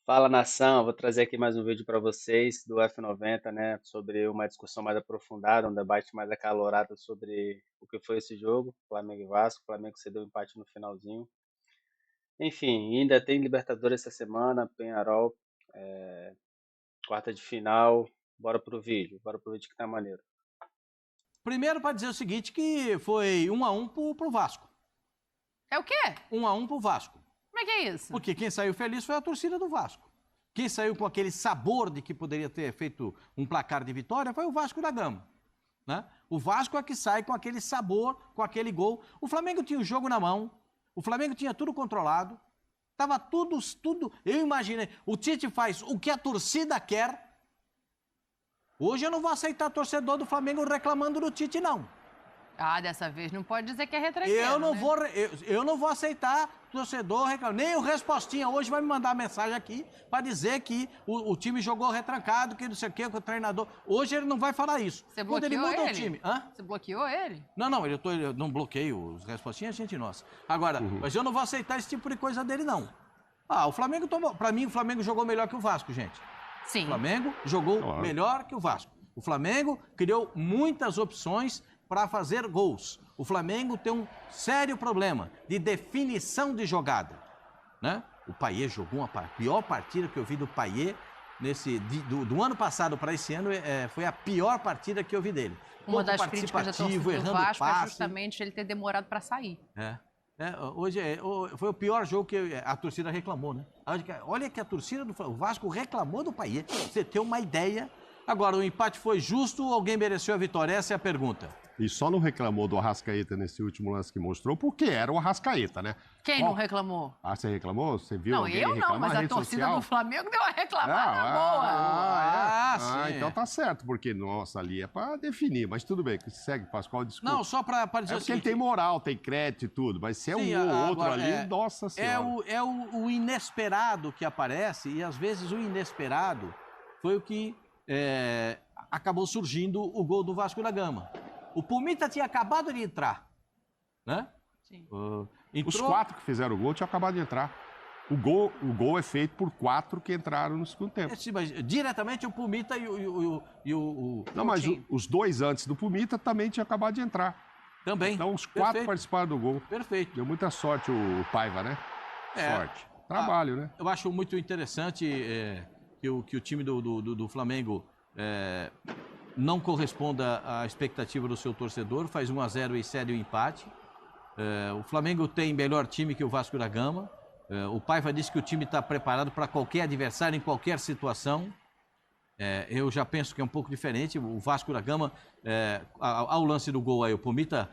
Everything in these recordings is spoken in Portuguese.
Fala nação, vou trazer aqui mais um vídeo para vocês do F90, né, sobre uma discussão mais aprofundada, um debate mais acalorado sobre o que foi esse jogo, Flamengo e Vasco. O Flamengo cedeu o empate no finalzinho. Enfim, ainda tem Libertadores essa semana, Penharol, quarta de final. Bora pro vídeo que tá maneiro. Primeiro, para dizer o seguinte, que foi 1-1 pro Vasco. É o quê? 1-1 pro Vasco. Como é que é isso? Porque quem saiu feliz foi a torcida do Vasco. Quem saiu com aquele sabor de que poderia ter feito um placar de vitória foi o Vasco da Gama. Né? O Vasco é que sai com aquele sabor, com aquele gol. O Flamengo tinha o jogo na mão, o Flamengo tinha tudo controlado, tava tudo. Eu imaginei, o Tite faz o que a torcida quer. Hoje eu não vou aceitar torcedor do Flamengo reclamando do Tite, não. Ah, dessa vez não pode dizer que é retranqueiro, Eu não vou aceitar torcedor reclamando. Nem o Respostinha hoje vai me mandar mensagem aqui para dizer que o time jogou retrancado, que não sei o que, que o treinador... Hoje ele não vai falar isso. Você Quando ele bloqueou muda ele? o time... Hã? Você bloqueou ele? Não, eu não bloqueio os Respostinha, é gente nossa. Agora, mas eu não vou aceitar esse tipo de coisa dele, não. Ah, o Flamengo tomou... Para mim, o Flamengo jogou melhor que o Vasco, gente. Sim. O Flamengo jogou melhor que o Vasco. O Flamengo criou muitas opções para fazer gols. O Flamengo tem um sério problema de definição de jogada. Né? O Payet jogou a pior partida que eu vi do Payet do ano passado para esse ano, foi a pior partida que eu vi dele. Uma das críticas da torcida do Vasco é passe. justamente ele ter demorado para sair. Hoje foi o pior jogo que a torcida reclamou, né? Olha que a torcida do Vasco reclamou do Payet. Você tem uma ideia. Agora, o empate foi justo ou alguém mereceu a vitória? Essa é a pergunta. E só não reclamou do Arrascaeta nesse último lance que mostrou, porque era o Arrascaeta, né? Quem não reclamou? Ah, você reclamou? Você viu Não, alguém eu não, reclamar mas na a rede torcida social? do Flamengo deu uma reclamada boa. Sim. Então tá certo, porque, nossa, ali é pra definir. Mas tudo bem, segue, Pascoal, desculpa. Não, só para dizer É o porque ele seguinte... tem moral, tem crédito e tudo, mas se é Sim, um ou outro agora, ali, nossa senhora. É o inesperado que aparece, e às vezes o inesperado foi o que acabou surgindo o gol do Vasco da Gama. O Pumita tinha acabado de entrar, né? Sim. Os 4 que fizeram o gol tinham acabado de entrar. O gol é feito por 4 que entraram no segundo tempo. Sim, mas diretamente o Pumita e o Não, mas os 2 antes do Pumita também tinham acabado de entrar. Também. Então os 4 participaram do gol. Perfeito. Deu muita sorte o Paiva, né? Sorte. Trabalho, né? Eu acho muito interessante que o time do Flamengo não corresponda à expectativa do seu torcedor, faz 1-0 e cede o empate. O Flamengo tem melhor time que o Vasco da Gama. O Paiva disse que o time está preparado para qualquer adversário, em qualquer situação. Eu já penso que é um pouco diferente. O Vasco da Gama, ao lance do gol aí, o Pumita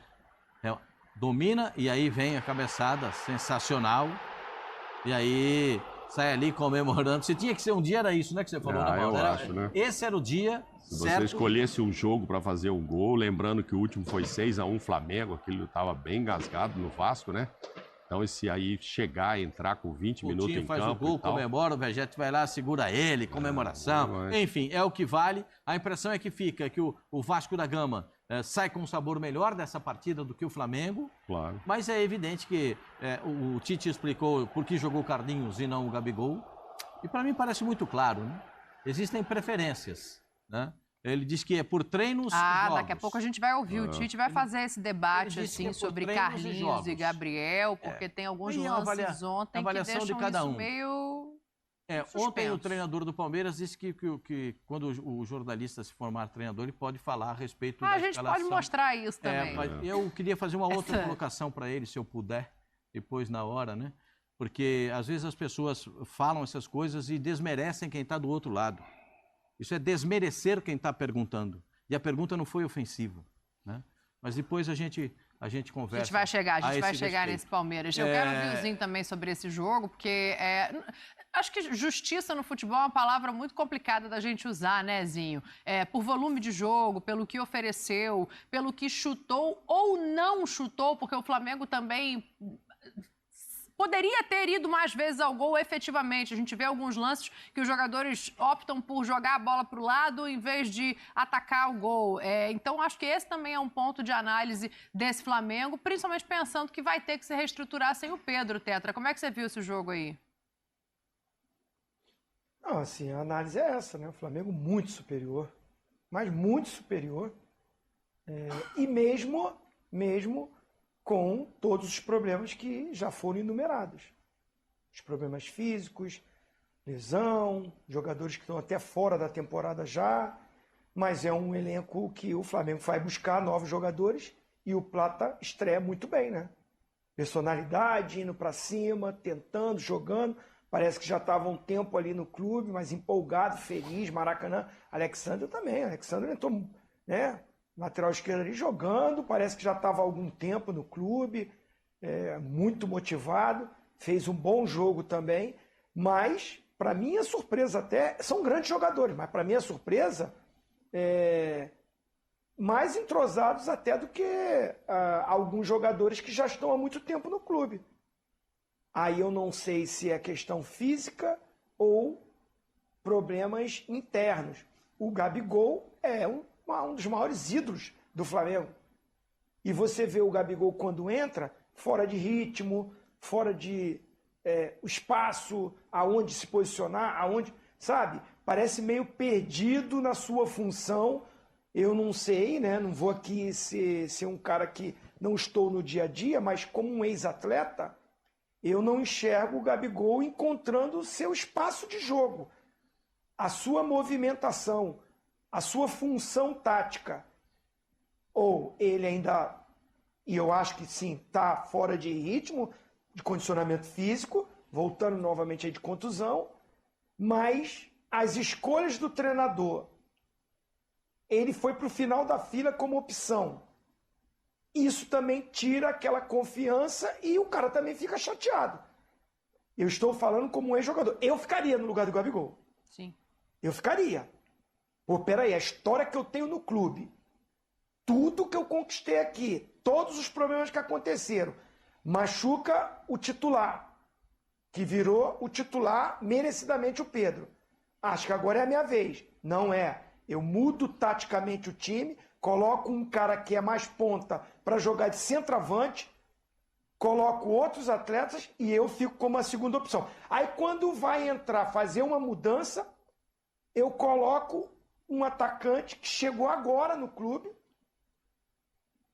domina e aí vem a cabeçada sensacional. E aí sai ali comemorando. Se tinha que ser um dia, era isso, né, que você falou, né, Paulo? Acho, né? Esse era o dia Se certo. você escolhesse um jogo para fazer um gol, lembrando que o último foi 6-1 Flamengo, aquele estava bem engasgado no Vasco, né? Então esse aí chegar, entrar com 20 minutos em campo faz o gol, comemora, o Vegete vai lá, segura ele, comemoração. Enfim, é o que vale. A impressão é que fica que o Vasco da Gama sai com um sabor melhor dessa partida do que o Flamengo. Claro. Mas é evidente que o Tite explicou por que jogou o Carlinhos e não o Gabigol. E para mim parece muito claro, né? Existem preferências, né? Ele diz que é por treinos e jogos. Daqui a pouco a gente vai ouvir. O Tite vai fazer esse debate assim sobre Carlinhos e Gabriel, porque tem alguns lances ontem que deixam de cada isso meio ontem o treinador do Palmeiras disse que quando o jornalista se formar treinador, ele pode falar a respeito da escalação. A gente pode mostrar isso também. Eu queria fazer uma outra colocação para ele, se eu puder, depois na hora, né? Porque às vezes as pessoas falam essas coisas e desmerecem quem está do outro lado. Isso é desmerecer quem está perguntando. E a pergunta não foi ofensiva, né? Mas depois a gente conversa. A gente vai chegar nesse Palmeiras. Eu quero ouvir o Zinho também sobre esse jogo, porque acho que justiça no futebol é uma palavra muito complicada da gente usar, né, Zinho? Por volume de jogo, pelo que ofereceu, pelo que chutou ou não chutou, porque o Flamengo também poderia ter ido mais vezes ao gol efetivamente. A gente vê alguns lances que os jogadores optam por jogar a bola para o lado em vez de atacar o gol. Então, acho que esse também é um ponto de análise desse Flamengo, principalmente pensando que vai ter que se reestruturar sem o Pedro, Tetra. Como é que você viu esse jogo aí? Não, assim, a análise é essa, né? O Flamengo muito superior, mas muito superior. E mesmo com todos os problemas que já foram enumerados. Os problemas físicos, lesão, jogadores que estão até fora da temporada já, mas é um elenco que o Flamengo vai buscar novos jogadores e o Plata estreia muito bem, né? Personalidade, indo para cima, tentando, jogando. Parece que já estava um tempo ali no clube, mas empolgado, feliz, Maracanã. Alexandre também. Alexandre entrou, né, lateral esquerdo ali jogando, parece que já estava há algum tempo no clube, muito motivado, fez um bom jogo também, mas, para minha surpresa até, são grandes jogadores, mas para minha surpresa, mais entrosados até do que alguns jogadores que já estão há muito tempo no clube. Aí eu não sei se é questão física ou problemas internos. O Gabigol é um dos maiores ídolos do Flamengo. E você vê o Gabigol quando entra, fora de ritmo, fora de espaço, aonde se posicionar, aonde, sabe? Parece meio perdido na sua função. Eu não sei, né? Não vou aqui ser um cara que não estou no dia a dia, mas como um ex-atleta, eu não enxergo o Gabigol encontrando o seu espaço de jogo, a sua movimentação, a sua função tática. Ou ele ainda, e eu acho que sim, está fora de ritmo, de condicionamento físico, voltando novamente aí de contusão, mas as escolhas do treinador, ele foi para o final da fila como opção. Isso também tira aquela confiança e o cara também fica chateado. Eu estou falando como um ex-jogador. Eu ficaria no lugar do Gabigol. Sim. Eu ficaria. Pô, peraí, a história que eu tenho no clube, tudo que eu conquistei aqui, todos os problemas que aconteceram, machuca o titular, que virou o titular merecidamente o Pedro. Acho que agora é a minha vez. Não é. Eu mudo taticamente o time, coloco um cara que é mais ponta para jogar de centroavante, coloco outros atletas e eu fico como a segunda opção. Aí quando vai entrar, fazer uma mudança, eu coloco um atacante que chegou agora no clube.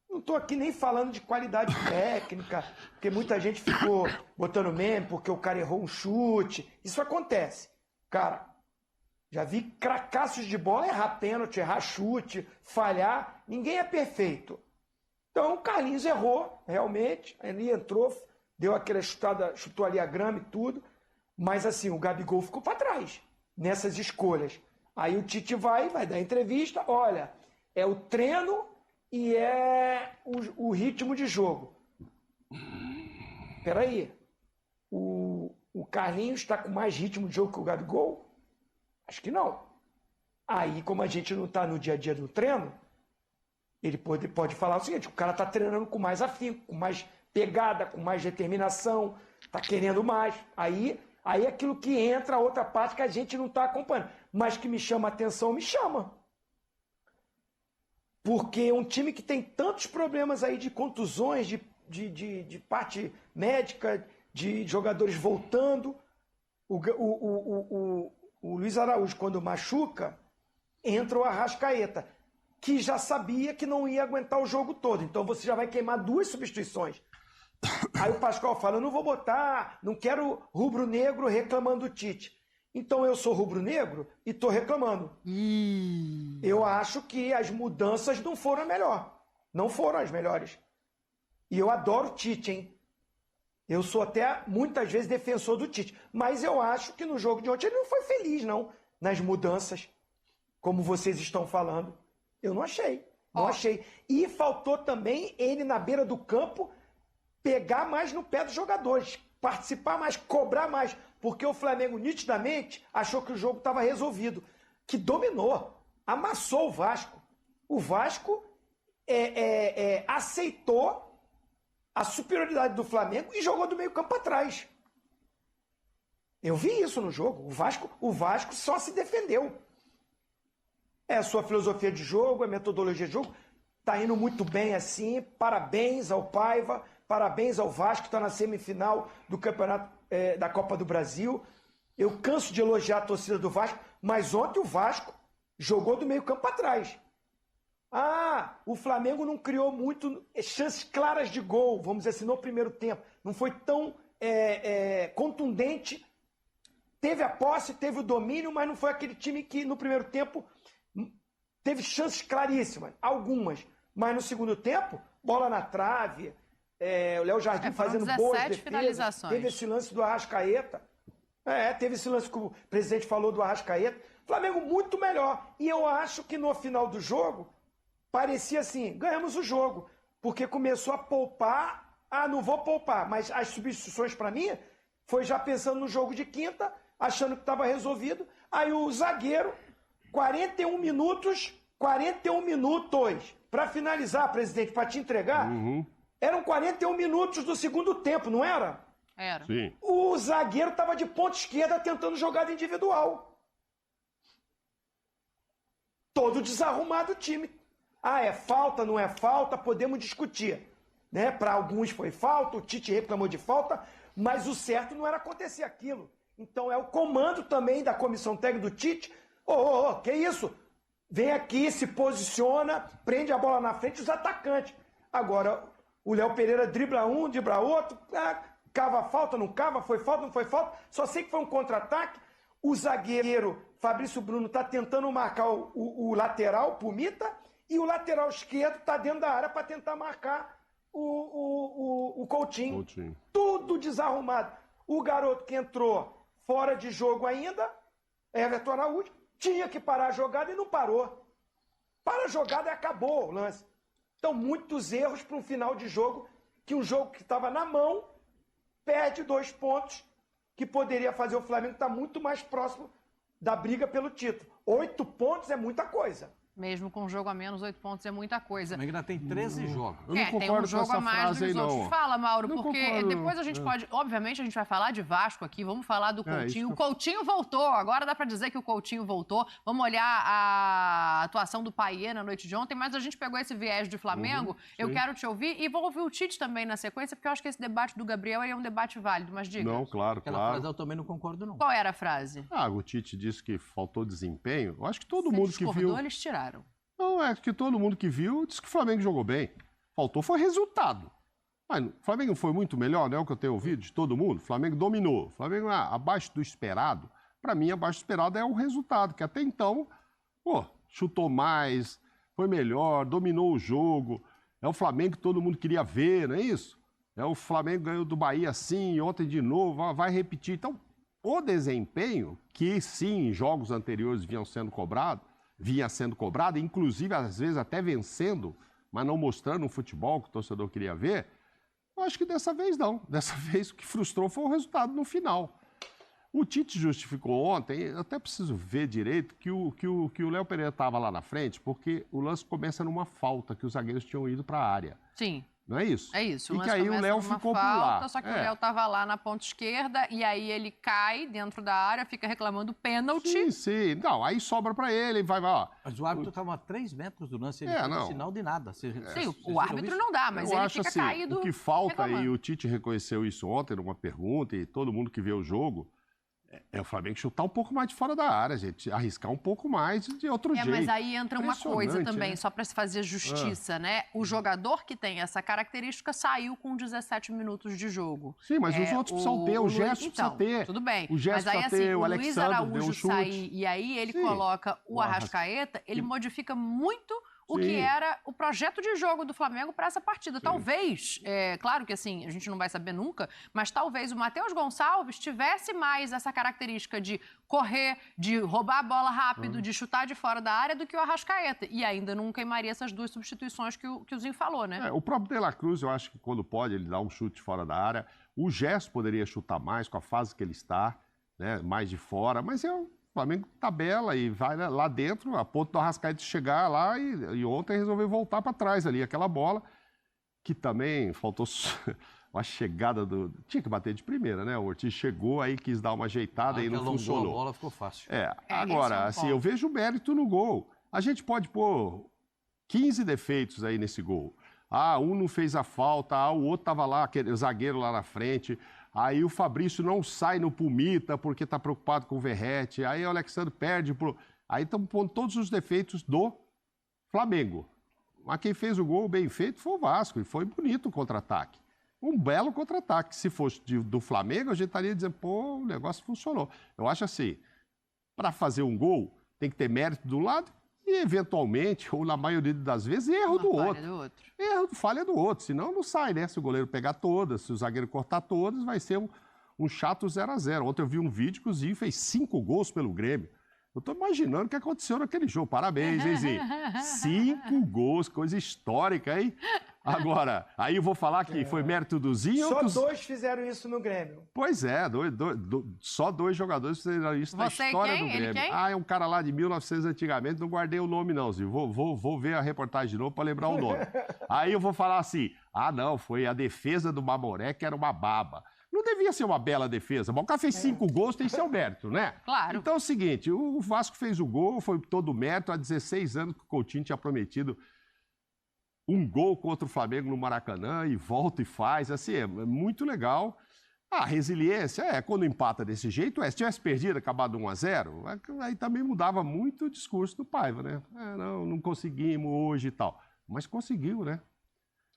Não estou aqui nem falando de qualidade técnica, porque muita gente ficou botando meme porque o cara errou um chute. Isso acontece. Cara, já vi cracassos de bola errar pênalti, errar chute, falhar. Ninguém é perfeito. Então o Carlinhos errou, realmente. Ele entrou, deu aquela chutada, chutou ali a grama e tudo. Mas assim, o Gabigol ficou para trás nessas escolhas. Aí o Tite vai dar entrevista. Olha, é o treino e é o ritmo de jogo. Peraí. O Carlinhos está com mais ritmo de jogo que o Gabigol? Acho que não. Aí, como a gente não está no dia a dia do treino, ele pode falar o seguinte: o cara está treinando com mais afinco, com mais pegada, com mais determinação, está querendo mais. Aí aquilo que entra, a outra parte que a gente não está acompanhando. Mas que me chama a atenção, me chama. Porque um time que tem tantos problemas aí de contusões, de parte médica, de jogadores voltando, o Luiz Araújo, quando machuca, entra o Arrascaeta, que já sabia que não ia aguentar o jogo todo. Então você já vai queimar 2 substituições. Aí o Pascoal fala: eu não vou botar, não quero rubro-negro reclamando do Tite. Então eu sou rubro-negro e estou reclamando. Eu acho que as mudanças não foram a melhor. Não foram as melhores. E eu adoro o Tite, hein? Eu sou até, muitas vezes, defensor do Tite. Mas eu acho que no jogo de ontem ele não foi feliz, não. Nas mudanças, como vocês estão falando. Eu não achei. Não achei. E faltou também ele, na beira do campo, pegar mais no pé dos jogadores. Participar mais, cobrar mais. Porque o Flamengo, nitidamente, achou que o jogo estava resolvido. Que dominou. Amassou o Vasco. O Vasco aceitou a superioridade do Flamengo e jogou do meio campo para trás. Eu vi isso no jogo. O Vasco só se defendeu. É a sua filosofia de jogo, é a metodologia de jogo. Está indo muito bem assim. Parabéns ao Paiva, parabéns ao Vasco, que está na semifinal do campeonato da Copa do Brasil. Eu canso de elogiar a torcida do Vasco, mas ontem o Vasco jogou do meio campo para trás. O Flamengo não criou muito chances claras de gol, vamos dizer assim, no primeiro tempo. Não foi tão contundente. Teve a posse, teve o domínio, mas não foi aquele time que no primeiro tempo teve chances claríssimas, algumas. Mas no segundo tempo, bola na trave, o Léo Jardim fazendo boas defesas. Teve esse lance do Arrascaeta. Teve esse lance que o presidente falou do Arrascaeta. Flamengo muito melhor. E eu acho que no final do jogo, parecia assim, ganhamos o jogo. Porque começou a poupar. Não vou poupar. Mas as substituições para mim, foi já pensando no jogo de quinta, achando que estava resolvido. Aí o zagueiro, 41 minutos, para finalizar, presidente, para te entregar, eram 41 minutos do segundo tempo, não era? Era. Sim. O zagueiro estava de ponta esquerda tentando jogada individual. Todo desarrumado o time. É falta, não é falta, podemos discutir. Né? Para alguns foi falta, o Tite reclamou de falta, mas o certo não era acontecer aquilo. Então é o comando também da comissão técnica do Tite. Que isso? Vem aqui, se posiciona, prende a bola na frente os atacantes. Agora, o Léo Pereira dribla um, dribla outro, cava falta, não cava, foi falta, não foi falta. Só sei que foi um contra-ataque. O zagueiro Fabrício Bruno está tentando marcar o lateral, Pumita, e o lateral esquerdo está dentro da área para tentar marcar o Coutinho. Tudo desarrumado. O garoto que entrou fora de jogo ainda, Everton Araújo, tinha que parar a jogada e não parou. Para a jogada e acabou o lance. Então, muitos erros para um final de jogo, que um jogo que estava na mão, perde 2 pontos, que poderia fazer o Flamengo estar muito mais próximo da briga pelo título. 8 pontos é muita coisa. Mesmo com um jogo a menos, 8 pontos é muita coisa. O Flamengo ainda tem 13 jogos. Eu não concordo tem um jogo com essa a mais frase dos aí, outros. não. Fala, Mauro, Não porque concordo. depois a gente pode... Obviamente, a gente vai falar de Vasco aqui, vamos falar do Coutinho. isso O Coutinho voltou, agora dá pra dizer que o Coutinho voltou. Vamos olhar a atuação do Payet na noite de ontem, mas a gente pegou esse viés de Flamengo. Eu quero te ouvir e vou ouvir o Tite também na sequência, porque eu acho que esse debate do Gabriel é um debate válido, mas diga. Não, claro, Aquela frase eu também não concordo, não. Qual era a frase? O Tite disse que faltou desempenho. Eu acho que todo Você mundo que discordou, viu... eles tiraram. Não, é que todo mundo que viu disse que o Flamengo jogou bem. Faltou foi resultado. Mas o Flamengo foi muito melhor, não é o que eu tenho ouvido de todo mundo? O Flamengo dominou. O Flamengo abaixo do esperado. Para mim, abaixo do esperado é o resultado, que até então, chutou mais, foi melhor, dominou o jogo. É o Flamengo que todo mundo queria ver, não é isso? É o Flamengo ganhou do Bahia assim, ontem de novo, vai repetir. Então, o desempenho, que sim, em jogos anteriores vinha sendo cobrado, inclusive às vezes até vencendo, mas não mostrando o futebol que o torcedor queria ver, eu acho que dessa vez não. Dessa vez o que frustrou foi o resultado no final. O Tite justificou ontem, eu até preciso ver direito, que o Léo Pereira estava lá na frente, porque o lance começa numa falta, que os zagueiros tinham ido para a área. Sim. Não é isso? É isso. E que aí o Léo ficou por lá. Só que o Léo estava lá na ponta esquerda e aí ele cai dentro da área, fica reclamando pênalti. Sim. Não, aí sobra para ele, vai. Mas o árbitro estava a 3 metros do lance, ele não fez sinal de nada. Sim, o árbitro não dá, mas ele fica assim, caído. O que falta, reclamando. e o Tite reconheceu isso ontem numa pergunta, e todo mundo que vê o jogo, é o Flamengo chutar um pouco mais de fora da área, gente. Arriscar um pouco mais de outro jeito. Mas aí entra uma coisa também, né? só para se fazer justiça, né? O jogador que tem essa característica saiu com 17 minutos de jogo. Sim, mas os outros precisam ter, o Gerson precisa ter. Tudo bem. O Gerson mas aí, precisa ter, o Luiz Alexandre Araújo deu um chute. sair e aí ele coloca o Arrascaeta, ele modifica muito o que era o projeto de jogo do Flamengo para essa partida. Talvez, claro que assim, a gente não vai saber nunca, mas talvez o Matheus Gonçalves tivesse mais essa característica de correr, de roubar a bola rápido, de chutar de fora da área do que o Arrascaeta. E ainda não queimaria essas 2 substituições que o Zinho falou, né? O próprio De La Cruz, eu acho que quando pode, ele dá um chute fora da área. O Gerson poderia chutar mais com a fase que ele está, né? Mais de fora, mas o Flamengo tabela e vai lá dentro, a ponto do Arrascaeta chegar lá e ontem resolveu voltar para trás ali, aquela bola que também faltou uma chegada do... Tinha que bater de primeira, né? O Ortiz chegou aí, quis dar uma ajeitada e não funcionou. A bola ficou fácil. Agora, assim, eu vejo mérito no gol. A gente pode pôr 15 defeitos aí nesse gol. Um não fez a falta, o outro estava lá, aquele zagueiro lá na frente. Aí o Fabrício não sai no Pumita porque está preocupado com o Verratti. Aí o Alexandre perde. Aí estão pondo todos os defeitos do Flamengo. Mas quem fez o gol bem feito foi o Vasco. E foi bonito o contra-ataque. Um belo contra-ataque. Se fosse do Flamengo, a gente estaria dizendo, pô, o negócio funcionou. Eu acho assim, para fazer um gol, tem que ter mérito do lado e, eventualmente, ou na maioria das vezes, erro do outro. Falha do outro. Senão não sai, né? Se o goleiro pegar todas, se o zagueiro cortar todas, vai ser um chato 0-0. Ontem eu vi um vídeo que o Zinho fez 5 gols pelo Grêmio. Eu tô imaginando o que aconteceu naquele jogo. Parabéns, hein, Zinho? 5 gols, coisa histórica, hein? Agora, aí eu vou falar que foi mérito do Zinho. Só 2 fizeram isso no Grêmio. Pois é, só 2 jogadores fizeram isso na história do Grêmio. É um cara lá de 1900 antigamente, não guardei o nome não, Zinho. Vou ver a reportagem de novo para lembrar o nome. Aí eu vou falar assim, não, foi a defesa do Mamoré que era uma baba. Não devia ser uma bela defesa, mas o cara fez 5 gols, tem seu mérito, né? Claro. Então é o seguinte, o Vasco fez o gol, foi todo o mérito, há 16 anos que o Coutinho tinha prometido um gol contra o Flamengo no Maracanã e volta e faz, assim, é muito legal. A resiliência, quando empata desse jeito, se tivesse perdido, acabado 1-0, aí também mudava muito o discurso do Paiva, né? Não conseguimos hoje e tal. Mas conseguiu, né?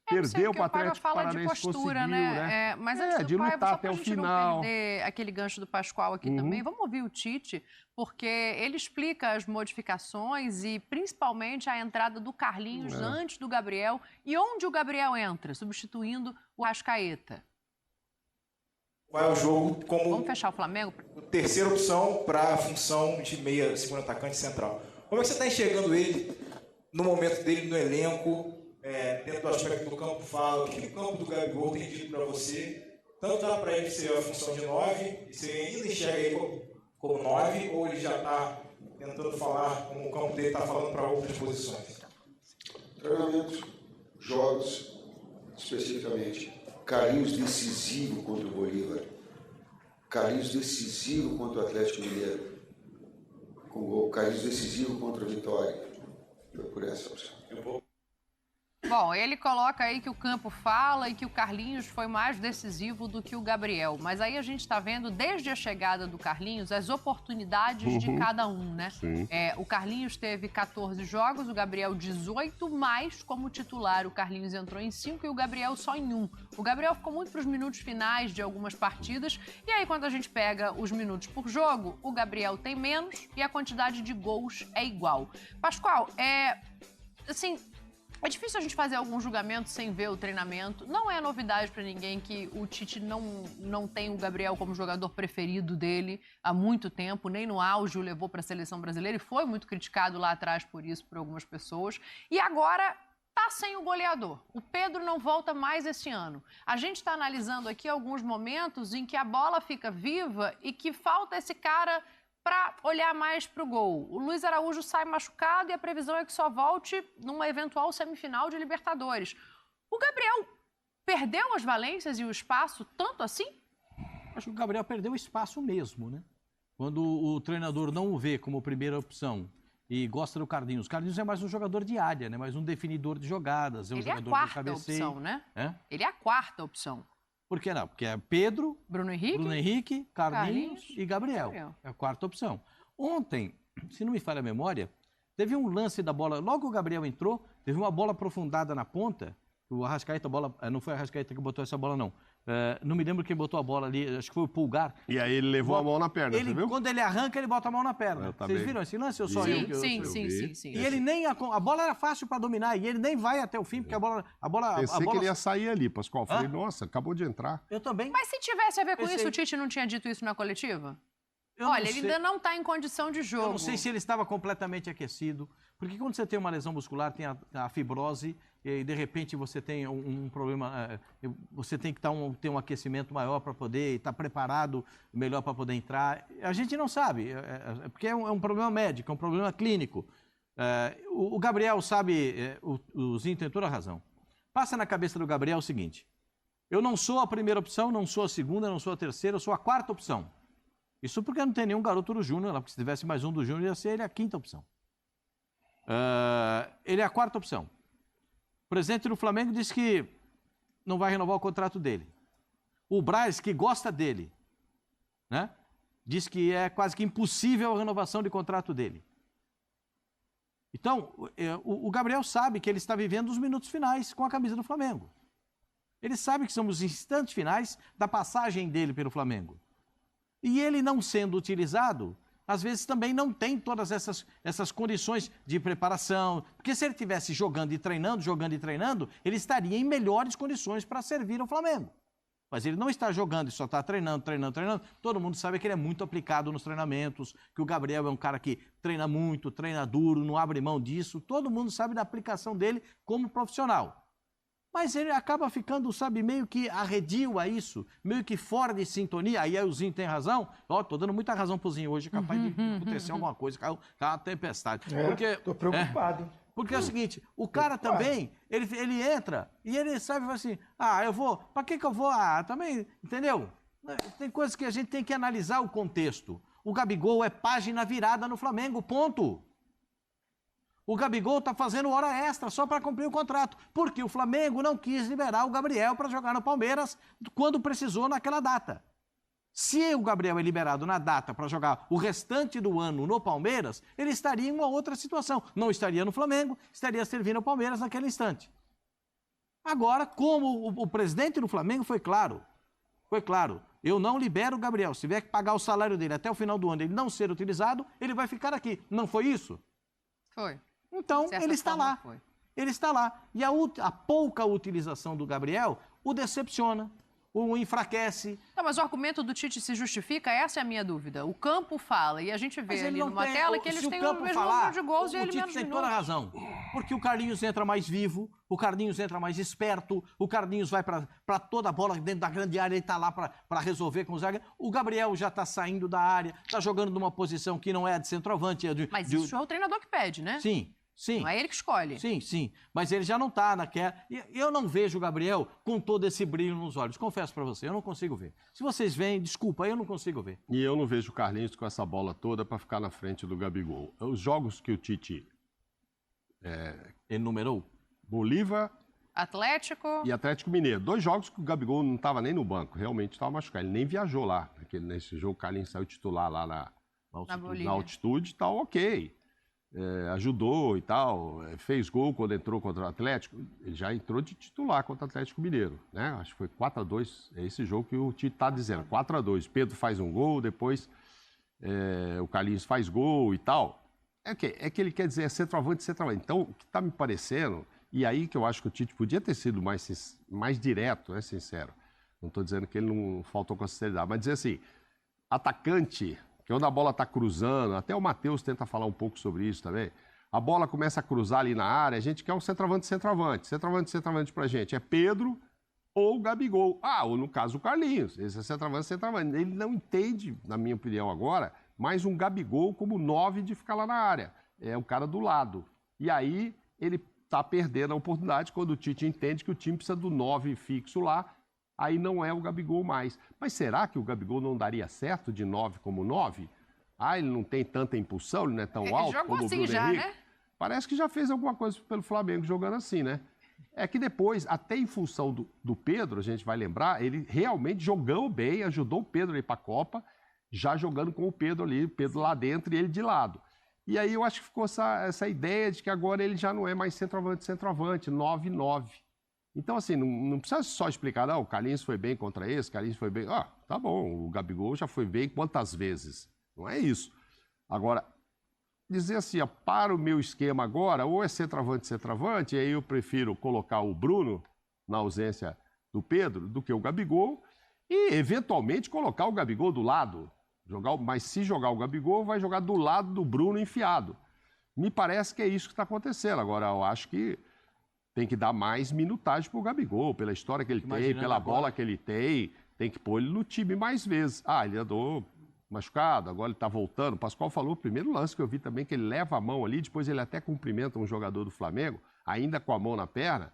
Perdeu para o Atlético Paranaense, conseguiu, né? Mas antes de do Paiva, lutar só até pra o gente final. não perder aquele gancho do Pascoal aqui também, vamos ouvir o Tite, porque ele explica as modificações e principalmente a entrada do Carlinhos antes do Gabriel e onde o Gabriel entra, substituindo o Arrascaeta. Vai o jogo como Vamos fechar o Flamengo? terceira opção para a função de meia, segundo atacante central. Como é que você está enxergando ele no momento dele no elenco, dentro do aspecto do campo fala? O que o campo do Gabigol tem dito para você? Tanto dá para ele ser a função de 9, e você ainda enxerga ele como 9, ou ele já está tentando falar como o campo dele está falando para outras posições? Treinamento, jogos, especificamente. Carlinhos decisivo contra o Bolívar. Carlinhos decisivo contra o Atlético Mineiro. Com gol. Carlinhos decisivo contra a Vitória. Foi por essa opção. Bom, ele coloca aí que o campo fala e que o Carlinhos foi mais decisivo do que o Gabriel. Mas aí a gente está vendo, desde a chegada do Carlinhos, as oportunidades de cada um, né? O Carlinhos teve 14 jogos, o Gabriel 18, mas como titular o Carlinhos entrou em 5 e o Gabriel só em 1. O Gabriel ficou muito para os minutos finais de algumas partidas. E aí, quando a gente pega os minutos por jogo, o Gabriel tem menos e a quantidade de gols é igual. Pascoal, assim... É difícil a gente fazer algum julgamento sem ver o treinamento. Não é novidade para ninguém que o Tite não tem o Gabriel como jogador preferido dele há muito tempo, nem no auge o levou para a seleção brasileira e foi muito criticado lá atrás por isso, por algumas pessoas. E agora tá sem o goleador. O Pedro não volta mais esse ano. A gente está analisando aqui alguns momentos em que a bola fica viva e que falta esse cara para olhar mais para o gol. O Luiz Araújo sai machucado e a previsão é que só volte numa eventual semifinal de Libertadores. O Gabriel perdeu as valências e o espaço tanto assim? Acho que o Gabriel perdeu o espaço mesmo, né? Quando o treinador não o vê como primeira opção e gosta do Carlinhos. O Carlinhos é mais um jogador de área, né? Mais um definidor de jogadas, um jogador de cabeceio. Ele é a quarta opção, né? Ele é a quarta opção. Por que não? Porque é Pedro, Bruno Henrique, Carlinhos e Gabriel. É a quarta opção. Ontem, se não me falha a memória, teve um lance da bola, logo o Gabriel entrou, teve uma bola aprofundada na ponta, o Arrascaeta, não foi o Arrascaeta que botou essa bola, não. Não me lembro quem botou a bola ali, acho que foi o Pulgar. E aí ele levou a mão na perna, você viu? Quando ele arranca, ele bota a mão na perna. Vocês viram esse lance ou só eu? Sim. E ele nem, a bola era fácil para dominar, e ele nem vai até o fim, porque a bola... Pensei que ele ia sair ali, Pascoal. Falei, nossa, acabou de entrar. Eu também. Mas se tivesse a ver com isso, o Tite não tinha dito isso na coletiva? Olha, ele ainda não está em condição de jogo. Eu não sei se ele estava completamente aquecido, porque quando você tem uma lesão muscular, tem a fibrose, e de repente você tem um problema, você tem que ter um aquecimento maior para poder estar preparado melhor para poder entrar. A gente não sabe, porque é um problema médico, é um problema clínico. O Gabriel sabe, o Zinho tem toda a razão. Passa na cabeça do Gabriel o seguinte: eu não sou a primeira opção, não sou a segunda, não sou a terceira, eu sou a quarta opção. Isso porque não tem nenhum garoto do Júnior, porque se tivesse mais um do Júnior, ia ser ele a quinta opção. Ele é a quarta opção. O presidente do Flamengo disse que não vai renovar o contrato dele. O Braz, que gosta dele, né? Diz que é quase que impossível a renovação de contrato dele. Então, o Gabriel sabe que ele está vivendo os minutos finais com a camisa do Flamengo. Ele sabe que são os instantes finais da passagem dele pelo Flamengo. E ele não sendo utilizado, às vezes também não tem todas essas condições de preparação. Porque se ele estivesse jogando e treinando, ele estaria em melhores condições para servir ao Flamengo. Mas ele não está jogando e só está treinando. Todo mundo sabe que ele é muito aplicado nos treinamentos, que o Gabriel é um cara que treina muito, treina duro, não abre mão disso. Todo mundo sabe da aplicação dele como profissional. Mas ele acaba ficando, sabe, meio que arredio a isso, meio que fora de sintonia. Aí o Zinho tem razão. Ó, tô dando muita razão pro Zinho hoje, capaz de acontecer alguma coisa, caiu uma tempestade. Tô preocupado. Porque é o seguinte, o cara também, ele entra e ele sabe e fala assim, eu vou, pra que eu vou? Também, entendeu? Tem coisas que a gente tem que analisar o contexto. O Gabigol é página virada no Flamengo, ponto. O Gabigol tá fazendo hora extra só para cumprir o contrato, porque o Flamengo não quis liberar o Gabriel para jogar no Palmeiras quando precisou naquela data. Se o Gabriel é liberado na data para jogar o restante do ano no Palmeiras, ele estaria em uma outra situação. Não estaria no Flamengo, estaria servindo ao Palmeiras naquele instante. Agora, como o presidente do Flamengo foi claro, eu não libero o Gabriel. Se tiver que pagar o salário dele até o final do ano e ele não ser utilizado, ele vai ficar aqui. Não foi isso? Foi. Então, ele está lá. Ele está lá. E a pouca utilização do Gabriel o decepciona, o enfraquece. Não, mas o argumento do Tite se justifica? Essa é a minha dúvida. O campo fala, e a gente vê ali numa tela que eles têm o mesmo número de gols e ele menos minutos. O Tite tem toda a razão. Porque o Carlinhos entra mais vivo, o Carlinhos entra mais esperto, o Carlinhos vai para toda a bola dentro da grande área, ele está lá para resolver com o zagueiro. O Gabriel já está saindo da área, está jogando numa posição que não é de centroavante. Mas isso é o treinador que pede, né? Sim. Sim. Não é ele que escolhe. Sim. Mas ele já não está naquela... Eu não vejo o Gabriel com todo esse brilho nos olhos. Confesso para você, eu não consigo ver. Se vocês veem, desculpa, eu não consigo ver. E eu não vejo o Carlinhos com essa bola toda para ficar na frente do Gabigol. Os jogos que o Tite enumerou? Bolívar... Atlético... E Atlético Mineiro. 2 jogos que o Gabigol não estava nem no banco. Realmente estava machucado. Ele nem viajou lá. Nesse jogo, o Carlinhos saiu titular lá na altitude. Tá ok. Ajudou e tal, fez gol quando entrou contra o Atlético, ele já entrou de titular contra o Atlético Mineiro, né? Acho que foi 4-2, é esse jogo que o Tite está dizendo, 4-2, Pedro faz um gol, depois o Carlinhos faz gol e tal. É que ele quer dizer, é centroavante. Então, o que está me parecendo, e aí que eu acho que o Tite podia ter sido mais direto, né, sincero, não estou dizendo que ele não faltou com a sinceridade, mas dizer assim, atacante... que quando a bola está cruzando, até o Matheus tenta falar um pouco sobre isso também, a bola começa a cruzar ali na área, a gente quer um centroavante. Centroavante pra gente é Pedro ou Gabigol. Ou no caso o Carlinhos, esse é centroavante. Ele não entende, na minha opinião agora, mais um Gabigol como 9 de ficar lá na área. É o cara do lado. E aí ele está perdendo a oportunidade quando o Tite entende que o time precisa do 9 fixo lá, aí não é o Gabigol mais. Mas será que o Gabigol não daria certo de 9 como 9? Ele não tem tanta impulsão, ele não é tão alto como o Bruno Henrique. Né? Parece que já fez alguma coisa pelo Flamengo jogando assim, né? É que depois, até em função do Pedro, a gente vai lembrar, ele realmente jogou bem, ajudou o Pedro a ir para a Copa, já jogando com o Pedro ali, o Pedro lá dentro e ele de lado. E aí eu acho que ficou essa ideia de que agora ele já não é mais centroavante, 9-9. Então, assim, não precisa só explicar, não, o Carlinhos foi bem contra esse, o Carlinhos foi bem... Tá bom, o Gabigol já foi bem quantas vezes? Não é isso. Agora, dizer assim, para o meu esquema agora, ou é centroavante, e aí eu prefiro colocar o Bruno na ausência do Pedro, do que o Gabigol, e eventualmente colocar o Gabigol do lado. Mas se jogar o Gabigol, vai jogar do lado do Bruno enfiado. Me parece que é isso que está acontecendo. Agora, eu acho que tem que dar mais minutagem para o Gabigol, pela história que ele tem, pela bola que ele tem que pôr ele no time mais vezes. Ele andou machucado, agora ele está voltando. O Pascoal falou, o primeiro lance que eu vi também, que ele leva a mão ali, depois ele até cumprimenta um jogador do Flamengo, ainda com a mão na perna.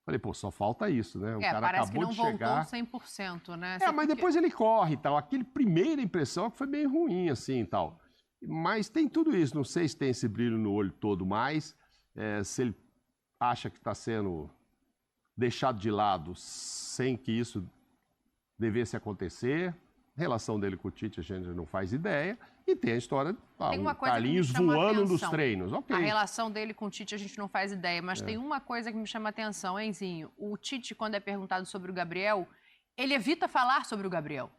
Falei, só falta isso, né? O cara parece acabou que de não chegar. voltou 100%, né? Mas depois ele corre e tal. Aquele primeira impressão que foi bem ruim, assim, e tal. Mas tem tudo isso. Não sei se tem esse brilho no olho todo mais, se ele acha que está sendo deixado de lado sem que isso devesse acontecer. A relação dele com o Tite a gente não faz ideia. E tem a história o Carlinhos voando nos treinos. Okay. A relação dele com o Tite a gente não faz ideia, mas tem uma coisa que me chama a atenção, hein, Zinho? O Tite, quando é perguntado sobre o Gabriel, ele evita falar sobre o Gabriel.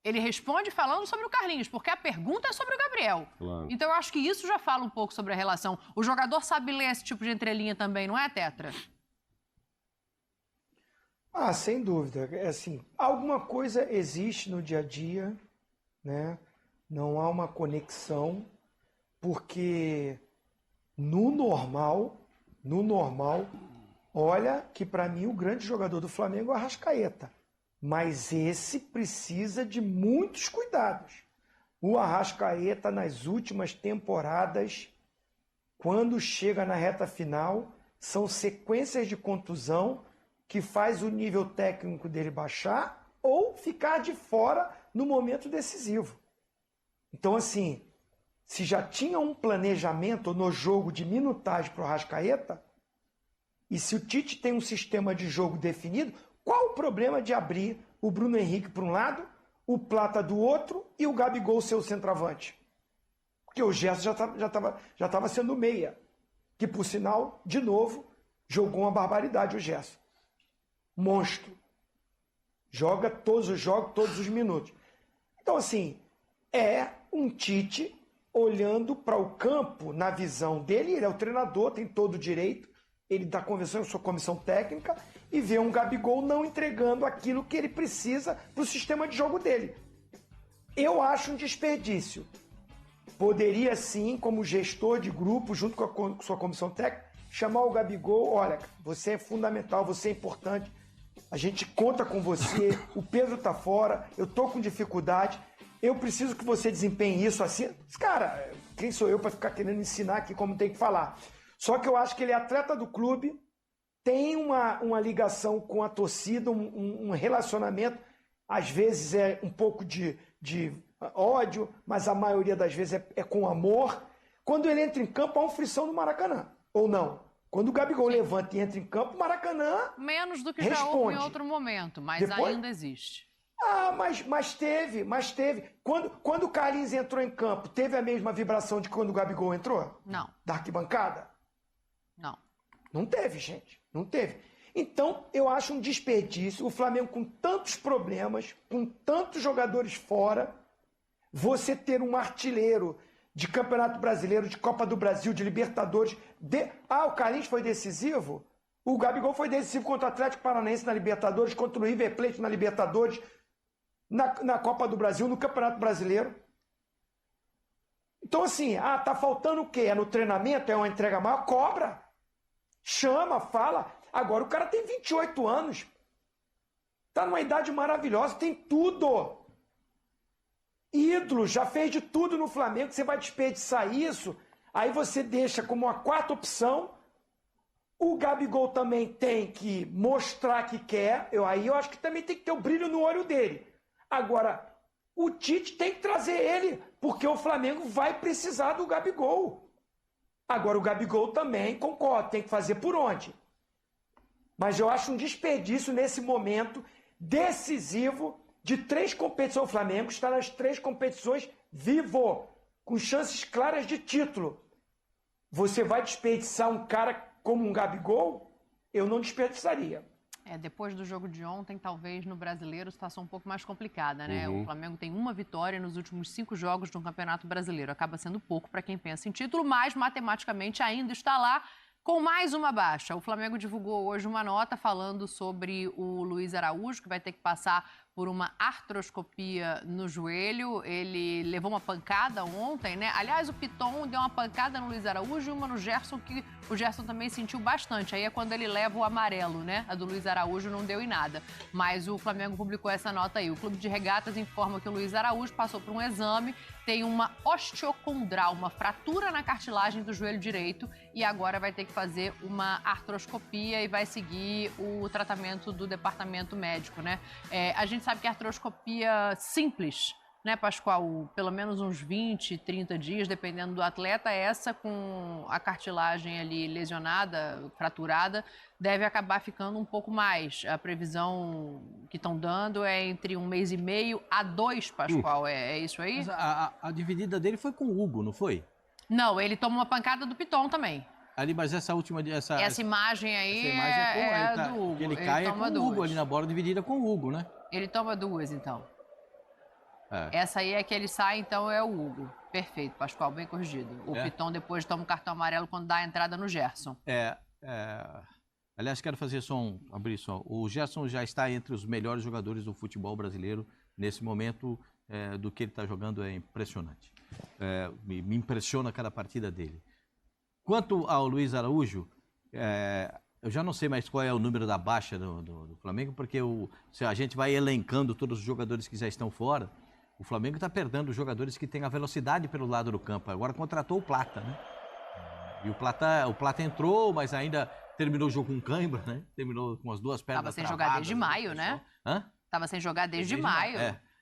Ele responde falando sobre o Carlinhos, porque a pergunta é sobre o Gabriel. Claro. Então eu acho que isso já fala um pouco sobre a relação. O jogador sabe ler esse tipo de entrelinha também, não é, Tetra? Sem dúvida. Assim, alguma coisa existe no dia a dia, né? Não há uma conexão, porque no normal, olha que para mim o grande jogador do Flamengo é o Arrascaeta. Mas esse precisa de muitos cuidados. O Arrascaeta, nas últimas temporadas, quando chega na reta final, são sequências de contusão que faz o nível técnico dele baixar ou ficar de fora no momento decisivo. Então, assim, se já tinha um planejamento no jogo de minutagem para o Arrascaeta, e se o Tite tem um sistema de jogo definido, qual o problema de abrir o Bruno Henrique para um lado, o Plata do outro e o Gabigol ser o centroavante? Porque o Gerson já estava sendo meia, que, por sinal, de novo, jogou uma barbaridade o Gerson. Monstro. Joga todos os jogos, todos os minutos. Então, assim, é um Tite olhando para o campo, na visão dele, ele é o treinador, tem todo o direito, ele dá convenção, eu sou comissão técnica, e vê um Gabigol não entregando aquilo que ele precisa para o sistema de jogo dele. Eu acho um desperdício. Poderia, sim, como gestor de grupo, junto com a sua comissão técnica, chamar o Gabigol, olha, você é fundamental, você é importante, a gente conta com você, o Pedro tá fora, eu tô com dificuldade, eu preciso que você desempenhe isso assim. Cara, quem sou eu para ficar querendo ensinar aqui como tem que falar? Só que eu acho que ele é atleta do clube, tem uma ligação com a torcida, um relacionamento, às vezes é um pouco de ódio, mas a maioria das vezes é com amor. Quando ele entra em campo, há uma frição no Maracanã, ou não? Quando o Gabigol levanta e entra em campo, o Maracanã menos do que responde. Já houve em outro momento, mas depois, ainda existe. Mas teve. Quando o Carlinhos entrou em campo, teve a mesma vibração de quando o Gabigol entrou? Não. Da arquibancada? Não. Não teve, gente. Não teve. Então, eu acho um desperdício. O Flamengo com tantos problemas, com tantos jogadores fora, você ter um artilheiro de Campeonato Brasileiro, de Copa do Brasil, de Libertadores. O Carlinhos foi decisivo? O Gabigol foi decisivo contra o Atlético Paranaense na Libertadores, contra o River Plate na Libertadores, na Copa do Brasil, no Campeonato Brasileiro. Então, assim, tá faltando o quê? É no treinamento? É uma entrega maior? Cobra. Chama, fala. Agora o cara tem 28 anos. Tá numa idade maravilhosa, tem tudo. Ídolo, já fez de tudo no Flamengo, você vai desperdiçar isso, aí você deixa como uma quarta opção. O Gabigol também tem que mostrar que quer, aí eu acho que também tem que ter o brilho no olho dele. Agora, o Tite tem que trazer ele, porque o Flamengo vai precisar do Gabigol. Agora, o Gabigol também, concordo, tem que fazer por onde? Mas eu acho um desperdício nesse momento decisivo de 3 competições. O Flamengo está nas 3 competições vivo, com chances claras de título. Você vai desperdiçar um cara como um Gabigol? Eu não desperdiçaria. Depois do jogo de ontem, talvez no Brasileiro a situação um pouco mais complicada, né? O Flamengo tem uma vitória nos últimos 5 jogos do Campeonato Brasileiro. Acaba sendo pouco para quem pensa em título, mas matematicamente ainda está lá com mais uma baixa. O Flamengo divulgou hoje uma nota falando sobre o Luiz Araújo, que vai ter que passar por uma artroscopia no joelho. Ele levou uma pancada ontem, né? Aliás, o Piton deu uma pancada no Luiz Araújo e uma no Gerson, que o Gerson também sentiu bastante. Aí é quando ele leva o amarelo, né? A do Luiz Araújo não deu em nada. Mas o Flamengo publicou essa nota aí. O Clube de Regatas informa que o Luiz Araújo passou por um exame, tem uma osteocondral, uma fratura na cartilagem do joelho direito, e agora vai ter que fazer uma artroscopia e vai seguir o tratamento do departamento médico, né? A gente sabe que a artroscopia simples né, Pascoal, pelo menos uns 20, 30 dias, dependendo do atleta, essa com a cartilagem ali lesionada, fraturada, deve acabar ficando um pouco mais. A previsão que estão dando é entre 1 mês e meio a 2, Pascoal, é isso aí? Mas a dividida dele foi com o Hugo, não foi? Não, ele toma uma pancada do Piton também. Ali, mas essa última... Essa imagem aí essa imagem é tá, do Hugo. ele cai toma com o Hugo duas. ali na bola dividida com o Hugo, né? Ele toma 2, então. É. Essa aí é que ele sai, então é o Hugo. Perfeito, Pascoal, bem corrigido. O Piton depois toma um cartão amarelo quando dá a entrada no Gerson. Aliás, quero fazer abrir só. O Gerson já está entre os melhores jogadores do futebol brasileiro nesse momento. Do que ele está jogando é impressionante. Me impressiona cada partida dele. Quanto ao Luiz Araújo, eu já não sei mais qual é o número da baixa do Flamengo, porque se a gente vai elencando todos os jogadores que já estão fora, o Flamengo está perdendo os jogadores que têm a velocidade pelo lado do campo. Agora contratou o Plata, né? E o Plata entrou, mas ainda terminou o jogo com cãibra, né? Terminou com as duas pernas travadas. Tava sem jogar desde maio, né? Hã? Tava sem jogar desde maio.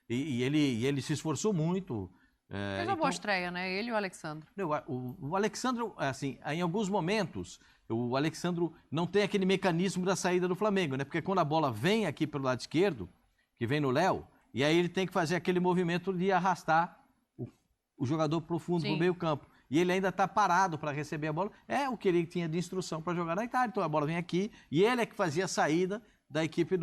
E ele se esforçou muito. Fez uma boa estreia, né? Ele e o Alexandro. O Alexandro, assim, em alguns momentos, o Alexandro não tem aquele mecanismo da saída do Flamengo, né? Porque quando a bola vem aqui pelo lado esquerdo, que vem no Léo, e aí ele tem que fazer aquele movimento de arrastar o jogador para o fundo, para o meio campo. E ele ainda está parado para receber a bola. É o que ele tinha de instrução para jogar na Itália. Então a bola vem aqui e ele é que fazia a saída da equipe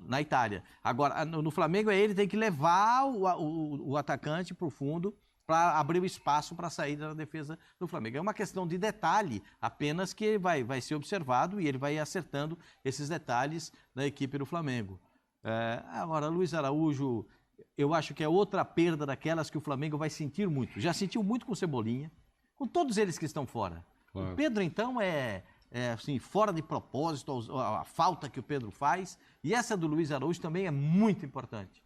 na Itália. Agora, no Flamengo, ele tem que levar o atacante para o fundo para abrir o espaço para a saída da defesa do Flamengo. É uma questão de detalhe apenas que vai ser observado e ele vai acertando esses detalhes na equipe do Flamengo. Agora, Luiz Araújo, eu acho que é outra perda daquelas que o Flamengo vai sentir muito. Já sentiu muito com o Cebolinha, com todos eles que estão fora. Claro. O Pedro, então, assim, fora de propósito, a falta que o Pedro faz. E essa do Luiz Araújo também é muito importante.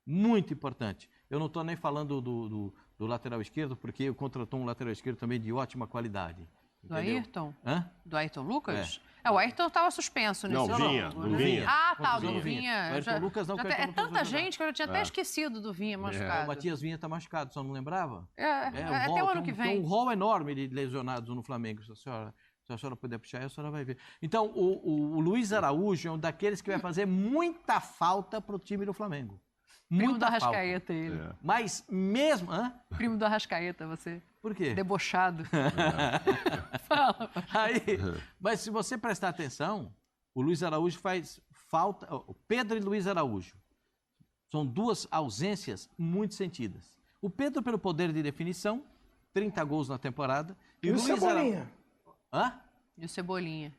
Muito importante. Eu não estou nem falando do lateral esquerdo, porque contratou um lateral esquerdo também de ótima qualidade. Do Ayrton? Hã? Do Ayrton Lucas? O Ayrton estava suspenso nesse jogo. Não, Vinha. Ah, tá, do Vinha. O Ayrton Lucas não é tanta gente que eu já tinha até esquecido do Vinha machucado. O Matias Vinha está machucado, só não lembrava? Até o ano que vem. Tem um rol enorme de lesionados no Flamengo, se a senhora puder puxar, a senhora vai ver. Então, o Luiz Araújo é um daqueles que vai fazer muita falta para o time do Flamengo. Primo do Arrascaeta, ele. Mas mesmo... Primo do Arrascaeta, você. Por quê? Debochado. Fala. Mas se você prestar atenção, o Luiz Araújo faz falta... O Pedro e Luiz Araújo são duas ausências muito sentidas. O Pedro pelo poder de definição, 30 gols na temporada. E o Cebolinha? E o Cebolinha?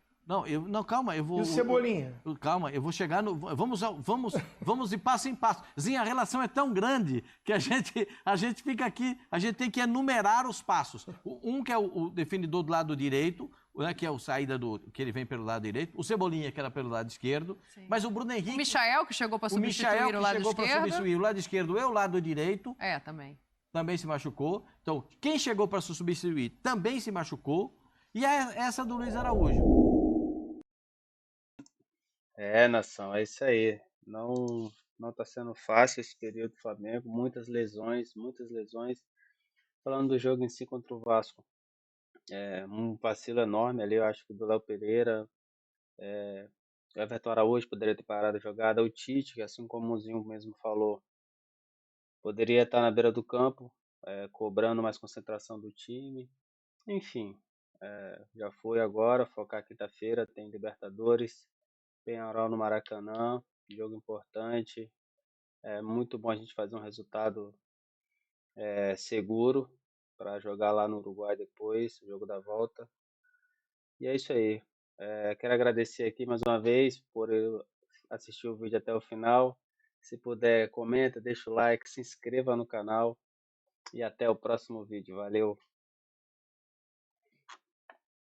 Não, calma, eu vou... E o Cebolinha? Calma, eu vou chegar no... Vamos de passo em passo. Zinha, a relação é tão grande que a gente fica aqui, a gente tem que enumerar os passos. Um que é o definidor do lado direito, né, que é o saída que ele vem pelo lado direito, o Cebolinha, que era pelo lado esquerdo, sim. Mas o Bruno Henrique... O Michael, que chegou para substituir o lado esquerdo. Para substituir o lado esquerdo e o lado direito. Também. Também se machucou. Então, quem chegou para substituir também se machucou. E essa do Luiz Araújo. Nação, é isso aí. Não tá sendo fácil esse período do Flamengo, muitas lesões. Falando do jogo em si contra o Vasco, um vacilo enorme ali, eu acho que do Léo Pereira, o Everton Araújo poderia ter parado a jogada, o Tite, que assim como o Zinho mesmo falou, poderia estar na beira do campo, cobrando mais concentração do time. Enfim, já foi agora, focar quinta-feira, tem Libertadores, Penharol no Maracanã, jogo importante. É muito bom a gente fazer um resultado seguro para jogar lá no Uruguai depois, o jogo da volta. E é isso aí. Quero agradecer aqui mais uma vez por assistir o vídeo até o final. Se puder, comenta, deixa o like, se inscreva no canal e até o próximo vídeo. Valeu!